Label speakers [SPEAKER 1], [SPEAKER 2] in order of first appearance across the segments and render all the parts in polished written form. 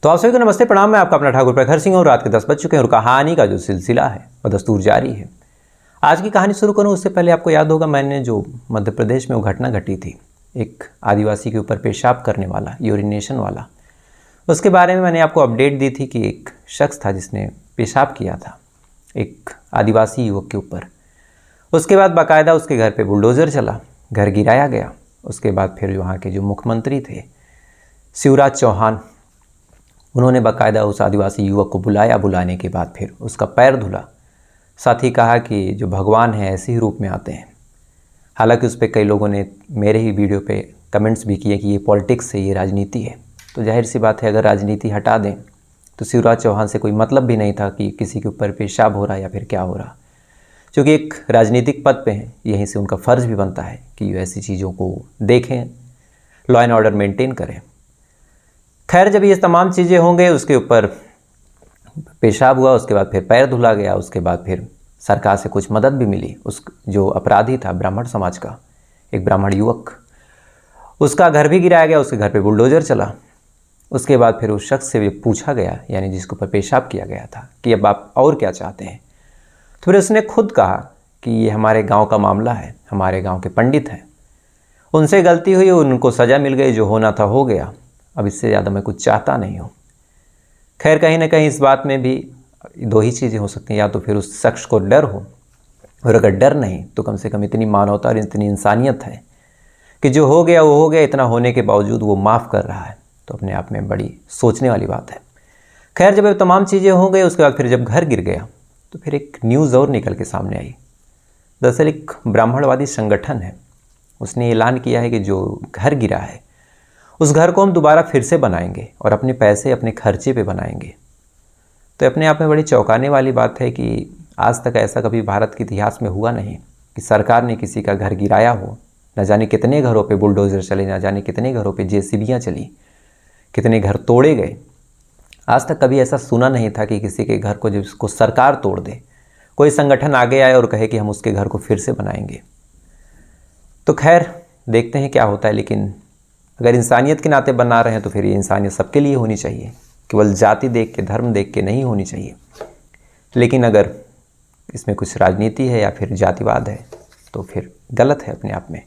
[SPEAKER 1] तो आप सभी को नमस्ते प्रणाम। मैं आपका अपना ठाकुर प्रखर सिंह और रात के 10 बज चुके हैं और कहानी का जो सिलसिला है वह दस्तूर जारी है। आज की कहानी शुरू करूं उससे पहले आपको याद होगा मैंने जो मध्य प्रदेश में वो घटना घटी थी, एक आदिवासी के ऊपर पेशाब करने वाला, यूरिनेशन वाला, उसके बारे में मैंने आपको अपडेट दी थी कि एक शख्स था जिसने पेशाब किया था एक आदिवासी युवक के ऊपर। उसके बाद बाकायदा उसके घर पे बुलडोज़र चला, घर गिराया गया। उसके बाद फिर वहाँ के जो मुख्यमंत्री थे शिवराज चौहान, उन्होंने बाकायदा उस आदिवासी युवक को बुलाया। बुलाने के बाद फिर उसका पैर धुला, साथ ही कहा कि जो भगवान है ऐसे ही रूप में आते हैं। हालांकि उस पर कई लोगों ने मेरे ही वीडियो पे कमेंट्स भी किए कि ये पॉलिटिक्स है, ये राजनीति है। तो जाहिर सी बात है, अगर राजनीति हटा दें तो शिवराज चौहान से कोई मतलब भी नहीं था कि किसी के ऊपर पेशाब हो रहा या फिर क्या हो रहा। क्योंकि एक राजनीतिक पद पे हैं, यहीं से उनका फ़र्ज़ भी बनता है कि ऐसी चीज़ों को देखें, लॉ एंड ऑर्डर मेंटेन करें। खैर, जब ये तमाम चीज़ें होंगे, उसके ऊपर पेशाब हुआ, उसके बाद फिर पैर धुला गया, उसके बाद फिर सरकार से कुछ मदद भी मिली। उस जो अपराधी था ब्राह्मण समाज का, एक ब्राह्मण युवक, उसका घर भी गिराया गया, उसके घर पे बुलडोज़र चला। उसके बाद फिर उस शख्स से भी पूछा गया, यानी जिसके ऊपर पेशाब किया गया था, कि अब आप और क्या चाहते हैं। तो फिर उसने खुद कहा कि ये हमारे गाँव का मामला है, हमारे गाँव के पंडित हैं, उनसे गलती हुई, उनको सज़ा मिल गई, जो होना था हो गया, अब इससे ज़्यादा मैं कुछ चाहता नहीं हूँ। खैर, कहीं ना कहीं इस बात में भी दो ही चीज़ें हो सकती हैं, या तो फिर उस शख्स को डर हो, और अगर डर नहीं तो कम से कम इतनी मानवता और इतनी इंसानियत है कि जो हो गया वो हो गया, इतना होने के बावजूद वो माफ़ कर रहा है। तो अपने आप में बड़ी सोचने वाली बात है। खैर, जब ये तमाम चीज़ें हो गई, उसके बाद फिर जब घर गिर गया तो फिर एक न्यूज़ और निकल के सामने आई। दरअसल एक ब्राह्मणवादी संगठन है, उसने ऐलान किया है कि जो घर गिरा है उस घर को हम दोबारा फिर से बनाएंगे और अपने पैसे, अपने खर्चे पे बनाएंगे। तो अपने आप में बड़ी चौंकाने वाली बात है कि आज तक ऐसा कभी भारत के इतिहास में हुआ नहीं कि सरकार ने किसी का घर गिराया हो। न जाने कितने घरों पे बुलडोज़र चले, न जाने कितने घरों पे जेसीबियाँ चली, कितने घर तोड़े गए। आज तक कभी ऐसा सुना नहीं था कि किसी के घर को जिसको सरकार तोड़ दे, कोई संगठन आगे आए और कहे कि हम उसके घर को फिर से बनाएंगे। तो खैर, देखते हैं क्या होता है। लेकिन अगर इंसानियत के नाते बना रहे हैं तो फिर ये इंसानियत सबके लिए होनी चाहिए, केवल जाति देख के, धर्म देख के नहीं होनी चाहिए। लेकिन अगर इसमें कुछ राजनीति है या फिर जातिवाद है तो फिर गलत है अपने आप में।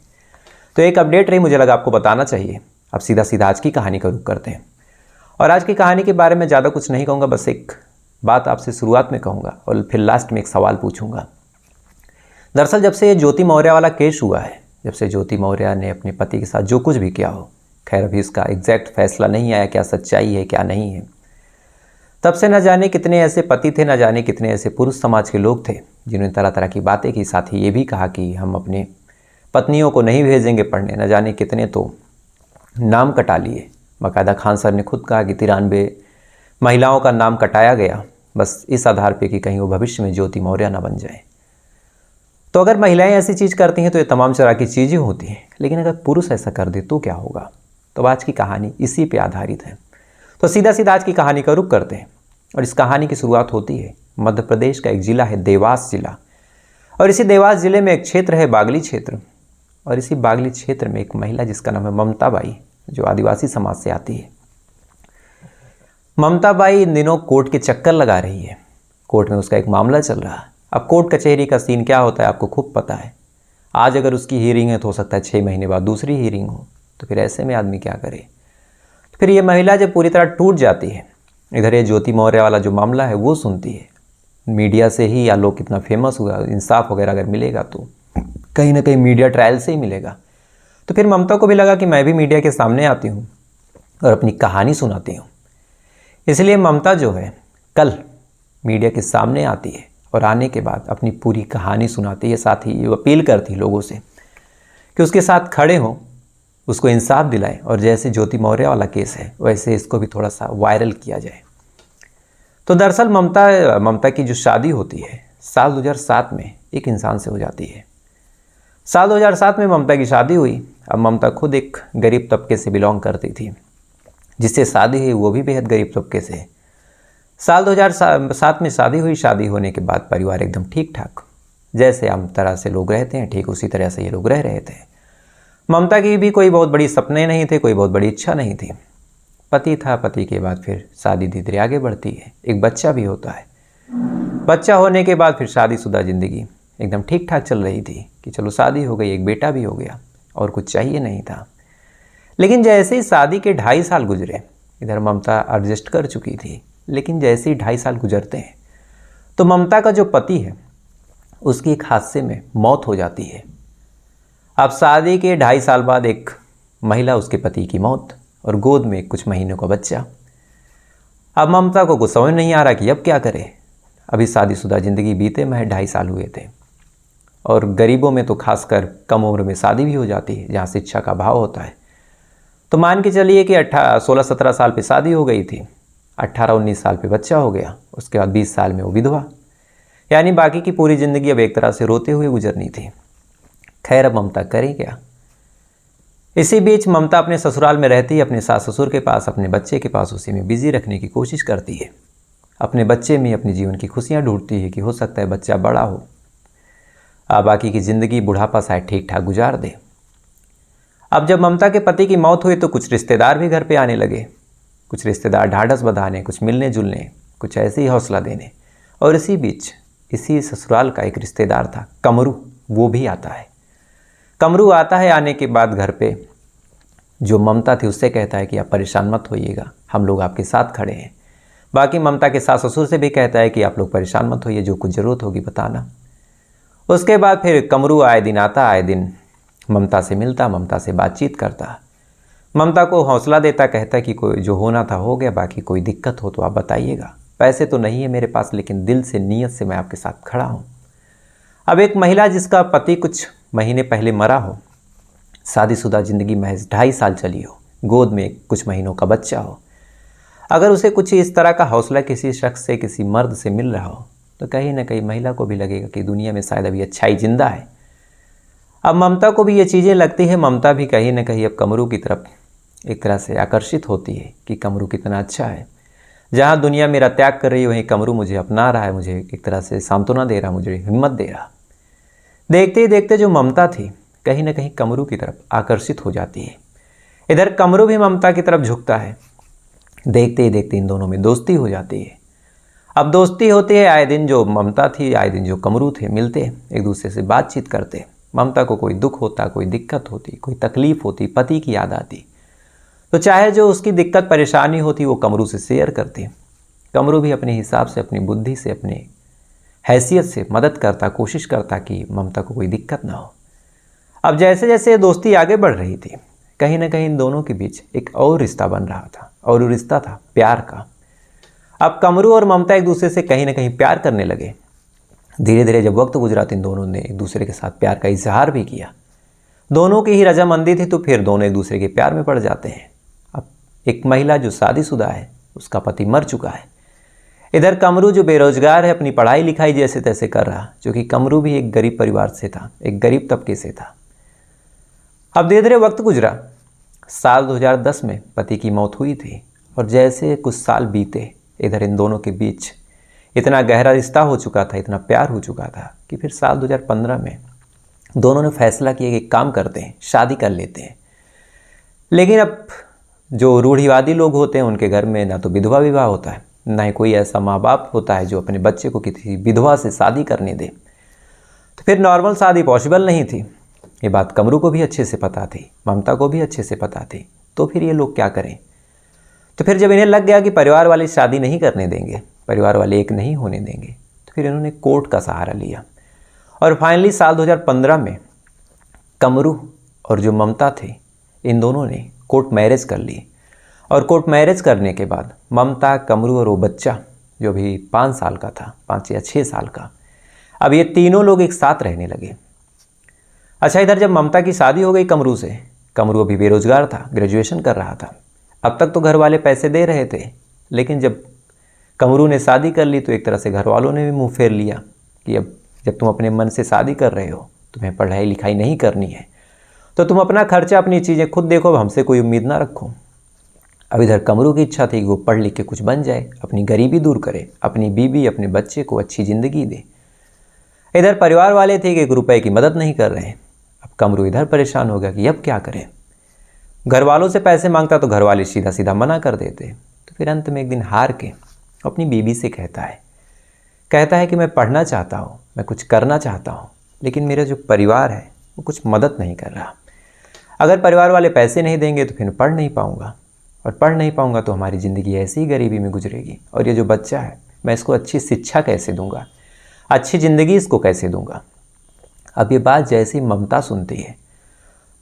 [SPEAKER 1] तो एक अपडेट रही, मुझे लगा आपको बताना चाहिए। अब सीधा सीधा आज की कहानी का रुख करते हैं। और आज की कहानी के बारे में ज़्यादा कुछ नहीं कहूँगा, बस एक बात आपसे शुरुआत में कहूँगा और फिर लास्ट में एक सवाल पूछूँगा। दरअसल जब से ये ज्योति मौर्य वाला केस हुआ है, जब से ज्योति मौर्य ने अपने पति के साथ जो कुछ भी किया हो, खैर अभी इसका एग्जैक्ट फैसला नहीं आया, क्या सच्चाई है क्या नहीं है, तब से न जाने कितने ऐसे पति थे, न जाने कितने ऐसे पुरुष समाज के लोग थे जिन्होंने तरह तरह की बातें की। साथ ही ये भी कहा कि हम अपने पत्नियों को नहीं भेजेंगे पढ़ने। न जाने कितने तो नाम कटा लिए। बाकायदा खान सर ने खुद कहा कि 93 महिलाओं का नाम कटाया गया, बस इस आधार पर कि कहीं वो भविष्य में ज्योति मौर्य न बन जाए। तो अगर महिलाएं ऐसी चीज़ करती हैं तो ये तमाम तरह की चीज़ें होती हैं, लेकिन अगर पुरुष ऐसा कर दे तो क्या होगा। तो आज की कहानी इसी पे आधारित है। तो सीधा सीधा आज की कहानी का रुख करते हैं। और इस कहानी की शुरुआत होती है मध्य प्रदेश का एक ज़िला है देवास ज़िला। और इसी देवास ज़िले में एक क्षेत्र है बागली क्षेत्र। और इसी बागली क्षेत्र में एक महिला जिसका नाम है ममता बाई, जो आदिवासी समाज से आती है। ममता बाई इन दिनों कोर्ट के चक्कर लगा रही है। कोर्ट में उसका एक मामला चल रहा है। अब कोर्ट कचहरी का सीन क्या होता है आपको खूब पता है। आज अगर उसकी हीयरिंग है तो हो सकता है 6 महीने बाद दूसरी हीयरिंग हो। तो फिर ऐसे में आदमी क्या करे। तो फिर ये महिला जब पूरी तरह टूट जाती है, इधर ये ज्योति मौर्य वाला जो मामला है वो सुनती है मीडिया से ही, या लोग कितना फेमस हुआ, इंसाफ वगैरह अगर मिलेगा तो कहीं ना कहीं मीडिया ट्रायल से ही मिलेगा। तो फिर ममता को भी लगा कि मैं भी मीडिया के सामने आती हूँ और अपनी कहानी सुनाती हूँ। इसलिए ममता जो है कल मीडिया के सामने आती है और आने के बाद अपनी पूरी कहानी सुनाती है। साथ ही ये अपील करती है लोगों से कि उसके साथ खड़े हों, उसको इंसाफ दिलाएं, और जैसे ज्योति मौर्य वाला केस है वैसे इसको भी थोड़ा सा वायरल किया जाए। तो दरअसल ममता की जो शादी होती है साल 2007 में एक इंसान से हो जाती है। साल 2007 में ममता की शादी हुई। अब ममता खुद एक गरीब तबके से बिलोंग करती थी, जिससे शादी हुई वो भी बेहद गरीब तबके से। साल 2007 में शादी हुई। शादी होने के बाद परिवार एकदम ठीक ठाक, जैसे आम तरह से लोग रहते हैं ठीक उसी तरह से ये लोग रह रहे थे। ममता की भी कोई बहुत बड़ी सपने नहीं थे, कोई बहुत बड़ी इच्छा नहीं थी। पति था, पति के बाद फिर शादी धीरे धीरे आगे बढ़ती है, एक बच्चा भी होता है। बच्चा होने के बाद फिर शादीशुदा ज़िंदगी एकदम ठीक ठाक चल रही थी कि चलो शादी हो गई, एक बेटा भी हो गया और कुछ चाहिए नहीं था। लेकिन जैसे ही शादी के 2.5 साल गुजरे, इधर ममता एडजस्ट कर चुकी थी, लेकिन जैसे ही 2.5 साल गुजरते हैं तो ममता का जो पति है उसकी एक हादसे में मौत हो जाती है। अब शादी के 2.5 साल बाद एक महिला, उसके पति की मौत और गोद में कुछ महीनों का बच्चा। अब ममता को कुछ समझ नहीं आ रहा कि अब क्या करे। अभी शादीशुदा ज़िंदगी बीते महज 2.5 साल हुए थे और गरीबों में तो खासकर कम उम्र में शादी भी हो जाती है, जहाँ शिक्षा का अभाव होता है। तो मान के चलिए कि 16-17 साल पे शादी हो गई थी, 18-19 साल पे बच्चा हो गया, उसके बाद 20 साल में वो विधवा, यानी बाकी की पूरी ज़िंदगी अब एक तरह से रोते हुए गुजरनी थी। खैर, अब ममता करें क्या। इसी बीच ममता अपने ससुराल में रहती है, अपने सास ससुर के पास, अपने बच्चे के पास, उसी में बिजी रखने की कोशिश करती है। अपने बच्चे में अपनी जीवन की खुशियाँ ढूंढती है कि हो सकता है बच्चा बड़ा हो, बाकी की ज़िंदगी बुढ़ापा शायद ठीक ठाक गुजार दे। अब जब ममता के पति की मौत हुई तो कुछ रिश्तेदार भी घर पे आने लगे, कुछ रिश्तेदार ढाढ़स बंधाने, कुछ मिलने जुलने, कुछ ऐसे ही हौसला देने। और इसी बीच इसी ससुराल का एक रिश्तेदार था कमरू, वो भी आता है। कमरू आता है, आने के बाद घर पे जो ममता थी उससे कहता है कि आप परेशान मत होइएगा, हम लोग आपके साथ खड़े हैं। बाकी ममता के सास ससुर से भी कहता है कि आप लोग परेशान मत होइए, जो कुछ ज़रूरत होगी बताना। उसके बाद फिर कमरू आए दिन आता, आए दिन ममता से मिलता, ममता से बातचीत करता, ममता को हौसला देता, कहता कि कोई जो होना था हो गया, बाकी कोई दिक्कत हो तो आप बताइएगा। पैसे तो नहीं है मेरे पास, लेकिन दिल से, नीयत से मैं आपके साथ खड़ा हूँ। अब एक महिला जिसका पति कुछ महीने पहले मरा हो, शादीशुदा ज़िंदगी महज 2.5 साल चली हो, गोद में कुछ महीनों का बच्चा हो, अगर उसे कुछ इस तरह का हौसला किसी शख्स से, किसी मर्द से मिल रहा हो तो कहीं ना कहीं महिला को भी लगेगा कि दुनिया में शायद अभी अच्छाई जिंदा है। अब ममता को भी ये चीज़ें लगती है, ममता भी कहीं ना कहीं अब कमरू की तरफ एक तरह से आकर्षित होती है कि कमरू कितना अच्छा है। जहाँ दुनिया मेरा त्याग कर रही है वहीं कमरू मुझे अपना रहा है, मुझे एक तरह से सांत्वना दे रहा, मुझे हिम्मत दे रहा। देखते ही देखते जो ममता थी कहीं ना कहीं कमरू की तरफ आकर्षित हो जाती है। इधर कमरू भी ममता की तरफ झुकता है। देखते ही देखते इन दोनों में दोस्ती हो जाती है। अब दोस्ती होती है, आए दिन जो ममता थी, आए दिन जो कमरू थे, मिलते एक दूसरे से बातचीत करते। ममता को कोई दुख होता, कोई दिक्कत होती, कोई तकलीफ़ होती, पति की याद आती तो चाहे जो उसकी दिक्कत परेशानी होती वो कमरू से शेयर करती। कमरू भी अपने हिसाब से, अपनी बुद्धि से, अपने हैसियत से मदद करता, कोशिश करता कि ममता को कोई दिक्कत ना हो। अब जैसे जैसे दोस्ती आगे बढ़ रही थी कहीं ना कहीं इन दोनों के बीच एक और रिश्ता बन रहा था, और वो रिश्ता था प्यार का। अब कमरू और ममता एक दूसरे से कहीं ना कहीं प्यार करने लगे। धीरे धीरे जब वक्त गुजरा तो इन दोनों ने एक दूसरे के साथ प्यार का इजहार भी किया। दोनों की ही रजामंदी थी तो फिर दोनों एक दूसरे के प्यार में पड़ जाते हैं। अब एक महिला जो शादीशुदा है, उसका पति मर चुका है, इधर कमरू जो बेरोजगार है, अपनी पढ़ाई लिखाई जैसे तैसे कर रहा, क्योंकि कमरू भी एक गरीब परिवार से था, एक गरीब तबके से था। अब धीरे धीरे वक्त गुजरा। साल 2010 में पति की मौत हुई थी और जैसे कुछ साल बीते, इधर इन दोनों के बीच इतना गहरा रिश्ता हो चुका था, इतना प्यार हो चुका था कि फिर साल 2015 में दोनों ने फैसला किया कि एक काम करते हैं, शादी कर लेते हैं। लेकिन अब जो रूढ़िवादी लोग होते हैं उनके घर में ना तो विधवा विवाह होता है, ना ही कोई ऐसा माँ बाप होता है जो अपने बच्चे को किसी विधवा से शादी करने दे। तो फिर नॉर्मल शादी पॉसिबल नहीं थी। ये बात कमरू को भी अच्छे से पता थी, ममता को भी अच्छे से पता थी। तो फिर ये लोग क्या करें। तो फिर जब इन्हें लग गया कि परिवार वाले शादी नहीं करने देंगे, परिवार वाले एक नहीं होने देंगे, तो फिर इन्होंने कोर्ट का सहारा लिया। और फाइनली साल 2015 में कमरू और जो ममता थे, इन दोनों ने कोर्ट मैरिज कर ली। और कोर्ट मैरिज करने के बाद ममता, कमरू और वो बच्चा जो भी 5 साल का था, 5 या 6 साल का, अब ये तीनों लोग एक साथ रहने लगे। अच्छा, इधर जब ममता की शादी हो गई कमरू से, कमरू अभी बेरोजगार था, ग्रेजुएशन कर रहा था। अब तक तो घर वाले पैसे दे रहे थे, लेकिन जब कमरू ने शादी कर ली तो एक तरह से घर वालों ने भी मुंह फेर लिया कि अब जब तुम अपने मन से शादी कर रहे हो, तुम्हें पढ़ाई लिखाई नहीं करनी है, तो तुम अपना खर्चा, अपनी चीज़ें खुद देखो, हमसे कोई उम्मीद ना रखो। अब इधर कमरू की इच्छा थी कि वो पढ़ लिख के कुछ बन जाए, अपनी गरीबी दूर करे, अपनी बीवी, अपने बच्चे को अच्छी ज़िंदगी दे। इधर परिवार वाले थे कि 1 रुपए की मदद नहीं कर रहे हैं। अब कमरू इधर परेशान हो गया कि अब क्या करें। घर वालों से पैसे मांगता तो घर वाले सीधा सीधा मना कर देते। तो फिर अंत में एक दिन हार के अपनी बीवी से कहता है कि मैं पढ़ना चाहता हूँ, मैं कुछ करना चाहता हूँ, लेकिन मेरा जो परिवार है वो कुछ मदद नहीं कर रहा। अगर परिवार वाले पैसे नहीं देंगे तो फिर पढ़ नहीं पाऊँगा, और पढ़ नहीं पाऊँगा तो हमारी ज़िंदगी ऐसी ही गरीबी में गुजरेगी। और ये जो बच्चा है मैं इसको अच्छी शिक्षा कैसे दूँगा, अच्छी ज़िंदगी इसको कैसे दूँगा। अब ये बात जैसी ममता सुनती है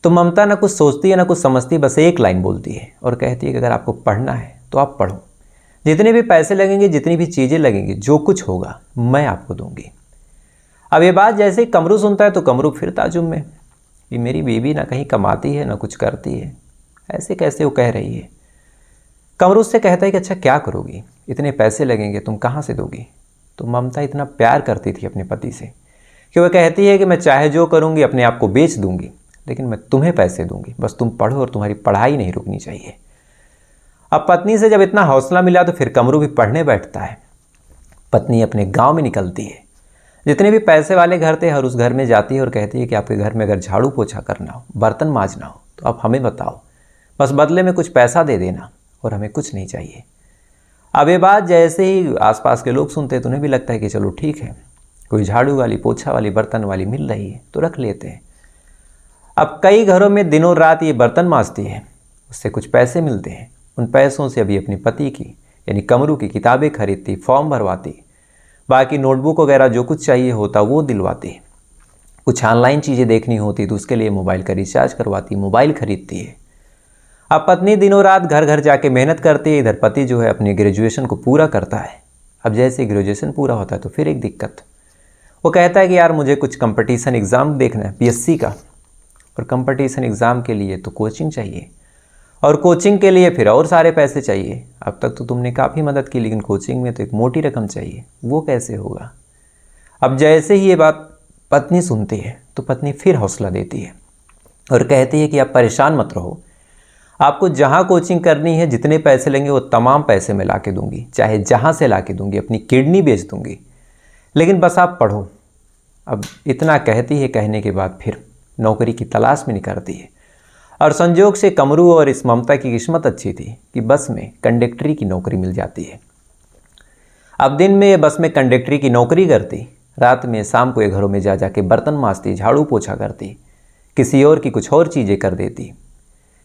[SPEAKER 1] तो ममता ना कुछ सोचती है ना कुछ समझती, बस एक लाइन बोलती है और कहती है कि अगर आपको पढ़ना है तो आप पढ़ो, जितने भी पैसे लगेंगे, जितनी भी चीज़ें लगेंगी, जो कुछ होगा मैं आपको दूंगी। अब ये बात जैसे ही कमरू सुनता है तो कमरू फिर ताजुब में, ये मेरी बीवी ना कहीं कमाती है ना कुछ करती है, ऐसे कैसे वो कह रही है। कमरू उससे कहता है कि अच्छा क्या करोगी, इतने पैसे लगेंगे, तुम कहाँ से दोगी। तो ममता इतना प्यार करती थी अपने पति से कि वह कहती है कि मैं चाहे जो करूँगी, अपने आप को बेच दूँगी, लेकिन मैं तुम्हें पैसे दूँगी, बस तुम पढ़ो और तुम्हारी पढ़ाई नहीं रुकनी चाहिए। अब पत्नी से जब इतना हौसला मिला तो फिर कमरू भी पढ़ने बैठता है। पत्नी अपने गांव में निकलती है, जितने भी पैसे वाले घर थे हर उस घर में जाती है और कहती है कि आपके घर में अगर झाड़ू पोछा करना हो, बर्तन मांजना हो तो आप हमें बताओ, बस बदले में कुछ पैसा दे देना और हमें कुछ नहीं चाहिए। अब ये बात जैसे ही आसपास के लोग सुनते हैं तो उन्हें भी लगता है कि चलो ठीक है, कोई झाड़ू वाली, पोछा वाली, बर्तन वाली मिल रही है तो रख लेते हैं। अब कई घरों में दिनों रात ये बर्तन मांजती है, उससे कुछ पैसे मिलते हैं। उन पैसों से अभी अपने पति की यानी कमरू की किताबें खरीदती, फॉर्म भरवाती, बाकी नोटबुक वगैरह जो कुछ चाहिए होता वो दिलवाती, कुछ ऑनलाइन चीज़ें देखनी होती तो उसके लिए मोबाइल का रिचार्ज करवाती, मोबाइल खरीदती है। अब पत्नी दिनों रात घर घर जाके मेहनत करती है, इधर पति जो है अपनी ग्रेजुएशन को पूरा करता है। अब जैसे ग्रेजुएशन पूरा होता है तो फिर एक दिक्कत, वो कहता है कि यार मुझे कुछ कंपटीशन एग्ज़ाम देखना है पीएससी का, और कंपटीशन एग्ज़ाम के लिए तो कोचिंग चाहिए, और कोचिंग के लिए फिर और सारे पैसे चाहिए। अब तक तो तुमने काफ़ी मदद की, लेकिन कोचिंग में तो एक मोटी रकम चाहिए, वो कैसे होगा। अब जैसे ही ये बात पत्नी सुनती है तो पत्नी फिर हौसला देती है और कहती है कि आप परेशान मत रहो, आपको जहाँ कोचिंग करनी है, जितने पैसे लेंगे वो तमाम पैसे मैं ला के दूँगी, चाहे जहाँ से ला के दूँगी, अपनी किडनी बेच दूँगी, लेकिन बस आप पढ़ो। अब इतना कहती है, कहने के बाद फिर नौकरी की तलाश में निकलती है। और संजोग से कमरू और इस ममता की किस्मत अच्छी थी कि बस में कंडक्टरी की नौकरी मिल जाती है। अब दिन में ये बस में कंडक्टरी की नौकरी करती, रात में शाम को ये घरों में जा के बर्तन मांजती, झाड़ू पोछा करती, किसी और की कुछ और चीज़ें कर देती,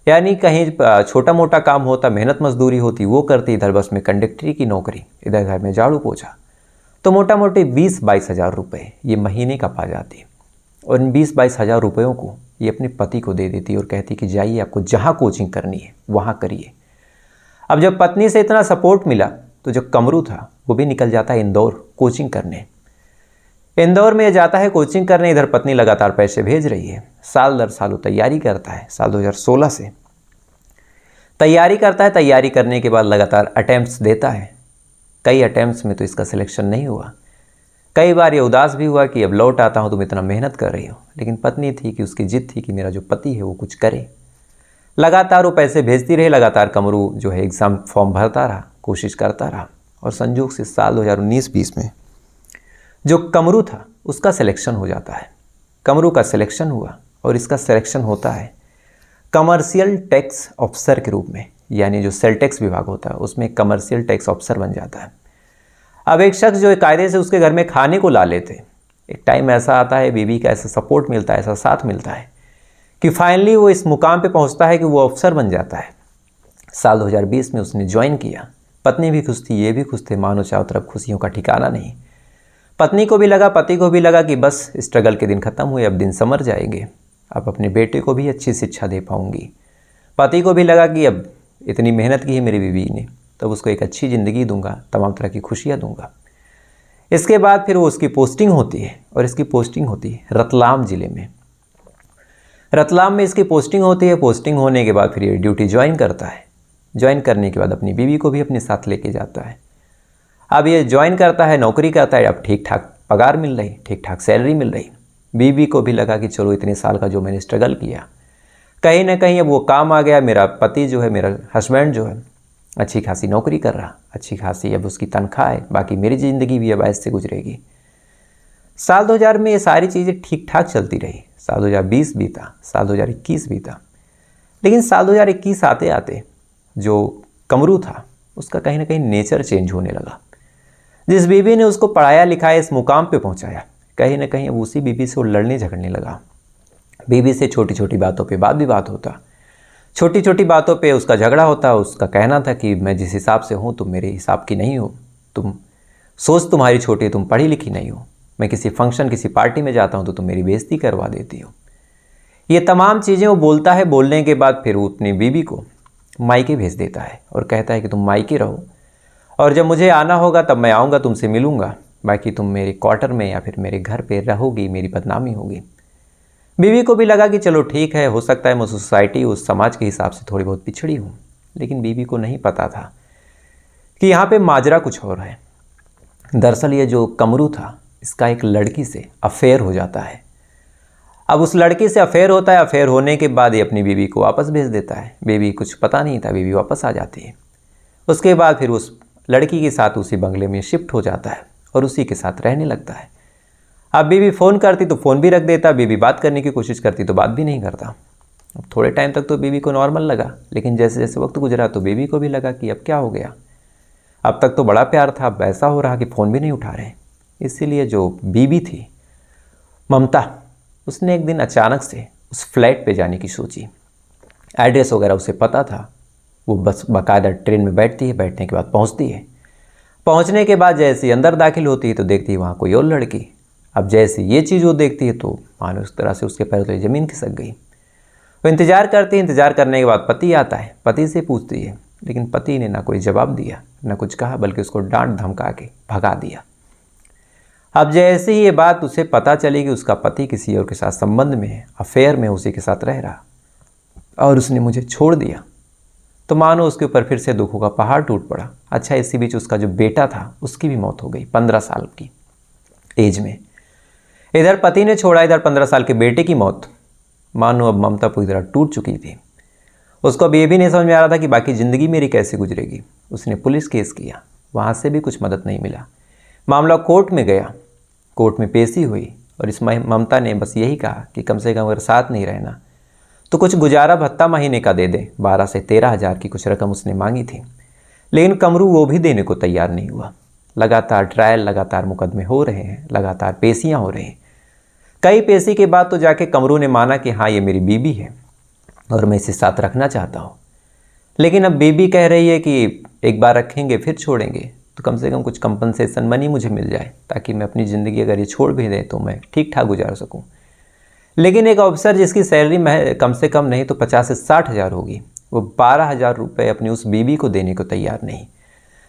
[SPEAKER 1] यानी कहीं छोटा मोटा काम होता, मेहनत मजदूरी होती वो करती, इधर बस में कंडक्टरी की नौकरी, इधर घर में झाड़ू पोछा, तो मोटा मोटी 20-22 हज़ार रुपये ये महीने का पा जाती। और इन 20-22 हज़ार रुपयों को ये अपने पति को दे देती और कहती कि जाइए, आपको जहाँ कोचिंग करनी है वहाँ करिए। अब जब पत्नी से इतना सपोर्ट मिला तो जो कमरू था वो भी निकल जाता है इंदौर कोचिंग करने। इंदौर में जाता है कोचिंग करने, इधर पत्नी लगातार पैसे भेज रही है, साल दर साल तैयारी करता है। साल 2016 से तैयारी करता है, तैयारी करने के बाद लगातार अटैम्प्ट्स देता है। कई अटैम्प्ट्स में तो इसका सिलेक्शन नहीं हुआ, कई बार ये उदास भी हुआ कि अब लौट आता हूँ, तुम इतना मेहनत कर रही हो, लेकिन पत्नी थी कि उसकी जिद थी कि मेरा जो पति है वो कुछ करे। लगातार वो पैसे भेजती रही, लगातार कमरू जो है एग्ज़ाम फॉर्म भरता रहा, कोशिश करता रहा, और संयोग से साल 2019-20 में जो कमरू था उसका सिलेक्शन हो जाता है। कमरू का सिलेक्शन हुआ और इसका सिलेक्शन होता है कमर्शियल टैक्स ऑफिसर के रूप में, यानी जो सेल टैक्स विभाग होता है उसमें कमर्शियल टैक्स ऑफिसर बन जाता है। अब एक शख्स जो कायदे से उसके घर में खाने को ला लेते, एक टाइम ऐसा आता है, बीवी का ऐसा सपोर्ट मिलता है, ऐसा साथ मिलता है कि फाइनली वो इस मुकाम पे पहुंचता है कि वो अफसर बन जाता है। साल 2020 में उसने ज्वाइन किया। पत्नी भी खुश थी, ये भी खुश थे, मानो चारों तरफ खुशियों का ठिकाना नहीं। पत्नी को भी लगा, पति को भी लगा कि बस स्ट्रगल के दिन ख़त्म हुए, अब दिन समझ जाएंगे, अब अपने बेटे को भी अच्छी शिक्षा दे पाऊँगी। पति को भी लगा कि अब इतनी मेहनत की है मेरी बीवी ने, तब उसको एक अच्छी ज़िंदगी दूंगा, तमाम तरह की खुशियाँ दूंगा। इसके बाद फिर वो उसकी पोस्टिंग होती है, और इसकी पोस्टिंग होती है रतलाम ज़िले में। रतलाम में इसकी पोस्टिंग होती है। पोस्टिंग होने के बाद फिर ये ड्यूटी ज्वाइन करता है। ज्वाइन करने के बाद अपनी बीवी को भी अपने साथ लेके जाता है। अब ये ज्वाइन करता है, नौकरी करता है, अब ठीक ठाक पगार मिल रही, ठीक ठाक सैलरी मिल रही। बीवी को भी लगा कि चलो इतने साल का जो मैंने स्ट्रगल किया, कहीं ना कहीं अब वो काम आ गया। मेरा पति जो है, मेरा हस्बैंड जो है, अच्छी खासी नौकरी कर रहा, अच्छी खासी अब उसकी तनख्वाह है, बाकी मेरी ज़िंदगी भी अब ऐसे गुजरेगी। साल 2000 में ये सारी चीज़ें ठीक ठाक चलती रही। साल 2020 बीता, साल 2021 बीता, लेकिन साल 2021 आते आते जो कमरू था उसका कहीं ना कहीं नेचर चेंज होने लगा। जिस बीबी ने उसको पढ़ाया लिखाया इस मुकाम पे पहुंचाया, कहीं ना कहीं अब उसी बीबी से वो लड़ने झगड़ने लगा। बीबी से छोटी छोटी बातों पे वाद विवाद होता, छोटी छोटी बातों पे उसका झगड़ा होता। उसका कहना था कि मैं जिस हिसाब से हूँ तुम मेरे हिसाब की नहीं हो, तुम सोच तुम्हारी छोटी है, तुम पढ़ी लिखी नहीं हो। मैं किसी फंक्शन किसी पार्टी में जाता हूँ तो तुम मेरी बेइज्जती करवा देती हो। ये तमाम चीज़ें वो बोलता है। बोलने के बाद फिर वो अपनी बीबी को मायके भेज देता है और कहता है कि तुम मायके रहो और जब मुझे आना होगा तब मैं आऊँगा, तुमसे मिलूँगा, बाकी तुम मेरे क्वार्टर में या फिर मेरे घर पे रहोगी, मेरी बदनामी होगी। बीवी को भी लगा कि चलो ठीक है, हो सकता है मैं सोसाइटी उस समाज के हिसाब से थोड़ी बहुत पिछड़ी हूँ, लेकिन बीवी को नहीं पता था कि यहाँ पे माजरा कुछ और है। दरअसल ये जो कमरू था इसका एक लड़की से अफेयर हो जाता है। अब उस लड़की से अफेयर होता है, अफेयर होने के बाद ये अपनी बीवी को वापस भेज देता है। बीवी कुछ पता नहीं था, बीवी वापस आ जाती है। उसके बाद फिर उस लड़की के साथ उसी बंगले में शिफ्ट हो जाता है और उसी के साथ रहने लगता है। अब बीवी फ़ोन करती तो फ़ोन भी रख देता, बीवी बात करने की कोशिश करती तो बात भी नहीं करता। अब थोड़े टाइम तक तो बीवी को नॉर्मल लगा, लेकिन जैसे जैसे वक्त गुजरा तो बीवी को भी लगा कि अब क्या हो गया, अब तक तो बड़ा प्यार था, अब ऐसा हो रहा कि फ़ोन भी नहीं उठा रहे। इसीलिए जो बीवी थी ममता, उसने एक दिन अचानक से उस फ्लैट पे जाने की सोची। एड्रेस वगैरह उसे पता था, वो बस बाकायदा ट्रेन में बैठती है, बैठने के बाद पहुंचती है। पहुंचने के बाद जैसे ही अंदर दाखिल होती है तो देखती है वहाँ कोई और लड़की। अब जैसे ये चीज़ वो देखती है तो मानो उस तरह से उसके पैरों तले ज़मीन खिसक गई। वो इंतज़ार करती है, इंतज़ार करने के बाद पति आता है, पति से पूछती है, लेकिन पति ने ना कोई जवाब दिया ना कुछ कहा, बल्कि उसको डांट धमका के भगा दिया। अब जैसे ही ये बात उसे पता चली कि उसका पति किसी और के साथ संबंध में है, अफेयर में उसी के साथ रह रहा और उसने मुझे छोड़ दिया, तो मानो उसके ऊपर फिर से दुखों का पहाड़ टूट पड़ा। अच्छा, इसी बीच उसका जो बेटा था उसकी भी मौत हो गई 15 साल की एज में। इधर पति ने छोड़ा, इधर 15 साल के बेटे की मौत। मानो अब ममता पूरी तरह टूट चुकी थी। उसको अब ये भी नहीं समझ में आ रहा था कि बाकी ज़िंदगी मेरी कैसे गुजरेगी। उसने पुलिस केस किया, वहाँ से भी कुछ मदद नहीं मिला। मामला कोर्ट में गया, कोर्ट में पेशी हुई और इस ममता ने बस यही कहा कि कम से कम अगर साथ नहीं रहना तो कुछ गुजारा भत्ता महीने का दे दे। 12 से 13 हज़ार की कुछ रकम उसने मांगी थी, लेकिन कमरू वो भी देने को तैयार नहीं हुआ। लगातार ट्रायल, लगातार मुकदमे हो रहे हैं, लगातार पेशियाँ हो रही हैं। कई पेशी के बाद तो जाके कमरू ने माना कि हाँ, ये मेरी बीबी है और मैं इसे साथ रखना चाहता हूँ। लेकिन अब बीबी कह रही है कि एक बार रखेंगे फिर छोड़ेंगे, तो कम से कम कुछ कंपनसेशन मनी मुझे मिल जाए ताकि मैं अपनी ज़िंदगी अगर ये छोड़ भी दें तो मैं ठीक ठाक गुजार सकूं। लेकिन एक ऑफिसर जिसकी सैलरी कम से कम नहीं तो 50 से 60 हज़ार होगी, वो 12,000 रुपये अपनी उस बीबी को देने को तैयार नहीं।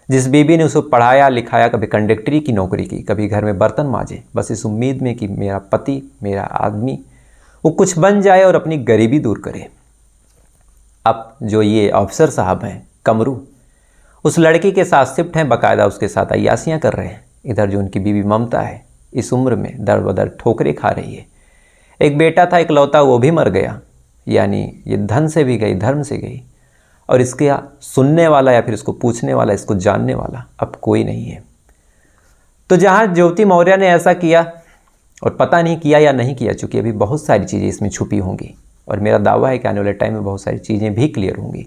[SPEAKER 1] जिस बीबी ने उसको पढ़ाया लिखाया, कभी कंडक्टरी की नौकरी की, कभी घर में बर्तन मांजे, बस इस उम्मीद में कि मेरा पति, मेरा आदमी वो कुछ बन जाए और अपनी गरीबी दूर करे। अब जो ये ऑफिसर साहब हैं कमरू, उस लड़की के साथ शिफ्ट हैं, बाकायदा उसके साथ अय्यासियाँ कर रहे हैं। इधर जो उनकी बीवी ममता है इस उम्र में दर बदर ठोकरें खा रही है। एक बेटा था इकलौता, वो भी मर गया, यानी ये धन से भी गई, धर्म से गई, और इसके सुनने वाला या फिर इसको पूछने वाला, इसको जानने वाला अब कोई नहीं है। तो जहाँ ज्योति मौर्य ने ऐसा किया, और पता नहीं किया या नहीं किया, चूँकि अभी बहुत सारी चीज़ें इसमें छुपी होंगी और मेरा दावा है कि आने वाले टाइम में बहुत सारी चीज़ें भी क्लियर होंगी।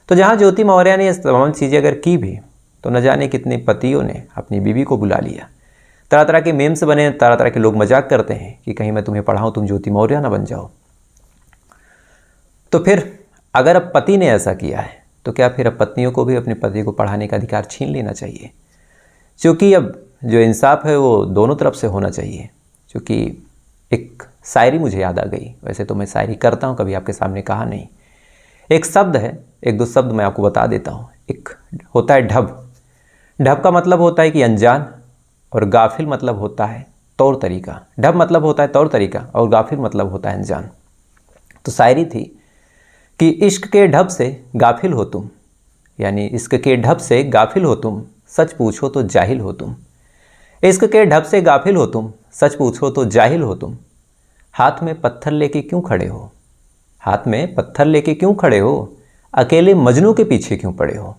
[SPEAKER 1] तो जहाँ ज्योति मौर्य ने इस तमाम चीज़ें अगर की भी, तो न जाने कितने पतियों ने अपनी बीवी को बुला लिया। तरह तरह के मेम्स बने, तरह तरह के लोग मजाक करते हैं कि कहीं मैं तुम्हें पढ़ाऊँ, तुम ज्योति मौर्य ना बन जाओ। तो फिर अगर अब पति ने ऐसा किया है तो क्या फिर अब पत्नियों को भी अपने पति को पढ़ाने का अधिकार छीन लेना चाहिए? क्योंकि अब जो इंसाफ है वो दोनों तरफ से होना चाहिए। क्योंकि एक शायरी मुझे याद आ गई, वैसे तो मैं शायरी करता हूँ, कभी आपके सामने कहा नहीं। एक शब्द है, एक दो शब्द मैं आपको बता देता हूँ। एक होता है ढब। ढब का मतलब होता है कि अनजान, और गाफिल मतलब होता है तौर तरीका। ढब मतलब होता है तौर तरीका और गाफिल मतलब होता है अनजान। तो शायरी थी कि इश्क के ढब से गाफिल हो तुम, यानी इश्क के ढब से गाफिल हो तुम, सच पूछो तो जाहिल हो तुम। इश्क के ढब से गाफिल हो तुम, सच पूछो तो जाहिल हो तुम। हाथ में पत्थर लेके क्यों खड़े हो, हाथ में पत्थर लेके क्यों खड़े हो, अकेले मजनू के पीछे क्यों पड़े हो।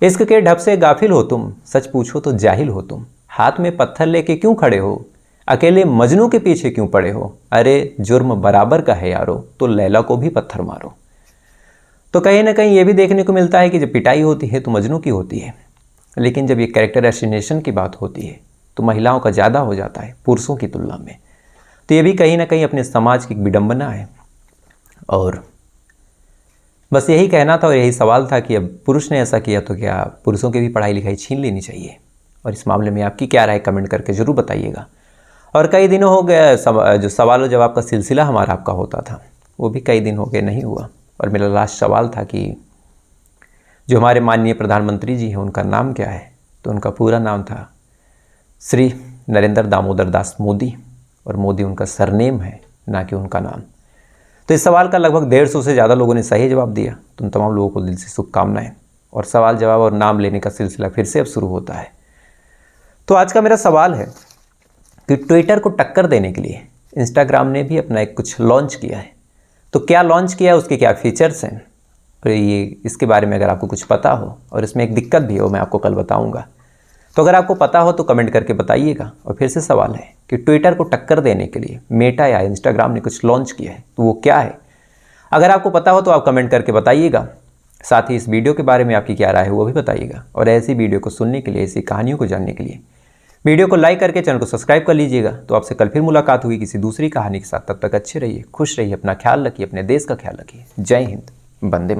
[SPEAKER 1] इश्क के ढब से गाफिल हो तुम, सच पूछो तो जाहिल हो तुम। हाथ में पत्थर लेके क्यों खड़े हो, अकेले मजनू के पीछे क्यों पड़े हो। अरे जुर्म बराबर का है यारो, तो लैला को भी पत्थर मारो। तो कहीं ना कहीं ये भी देखने को मिलता है कि जब पिटाई होती है तो मजनू की होती है, लेकिन जब ये कैरेक्टर एसिनेशन की बात होती है तो महिलाओं का ज़्यादा हो जाता है पुरुषों की तुलना में। तो ये भी कहीं ना कहीं अपने समाज की विडंबना है। और बस यही कहना था और यही सवाल था कि अब पुरुष ने ऐसा किया तो क्या पुरुषों की भी पढ़ाई लिखाई छीन लेनी चाहिए? और इस मामले में आपकी क्या राय कमेंट करके ज़रूर बताइएगा। और कई दिनों हो गए जो सवाल और जवाब का सिलसिला हमारा आपका होता था वो भी कई दिन हो गए नहीं हुआ। और मेरा लास्ट सवाल था कि जो हमारे माननीय प्रधानमंत्री जी हैं उनका नाम क्या है? तो उनका पूरा नाम था श्री नरेंद्र दामोदर दास मोदी, और मोदी उनका सरनेम है, ना कि उनका नाम। तो इस सवाल का लगभग 150 से ज़्यादा लोगों ने सही जवाब दिया। तो उन तमाम लोगों को दिल से शुभकामनाएं। और सवाल जवाब और नाम लेने का सिलसिला फिर से अब शुरू होता है। तो आज का मेरा सवाल है कि ट्विटर को टक्कर देने के लिए इंस्टाग्राम ने भी अपना एक कुछ लॉन्च किया है। तो क्या लॉन्च किया है, उसके क्या फीचर्स हैं, और ये इसके बारे में अगर आपको कुछ पता हो, और इसमें एक दिक्कत भी हो, मैं आपको कल बताऊंगा। तो अगर आपको पता हो तो कमेंट करके बताइएगा। और फिर से सवाल है कि ट्विटर को टक्कर देने के लिए मेटा या इंस्टाग्राम ने कुछ लॉन्च किया है, तो वो क्या है? अगर आपको पता हो तो आप कमेंट करके बताइएगा। साथ ही इस वीडियो के बारे में आपकी क्या राय है वो भी बताइएगा। और ऐसी वीडियो को सुनने के लिए, ऐसी कहानियों को जानने के लिए वीडियो को लाइक करके चैनल को सब्सक्राइब कर लीजिएगा। तो आपसे कल फिर मुलाकात होगी किसी दूसरी कहानी के साथ। तब तक अच्छे रहिए, खुश रहिए, अपना ख्याल रखिए, अपने देश का ख्याल रखिए। जय हिंद, वंदे मातरम।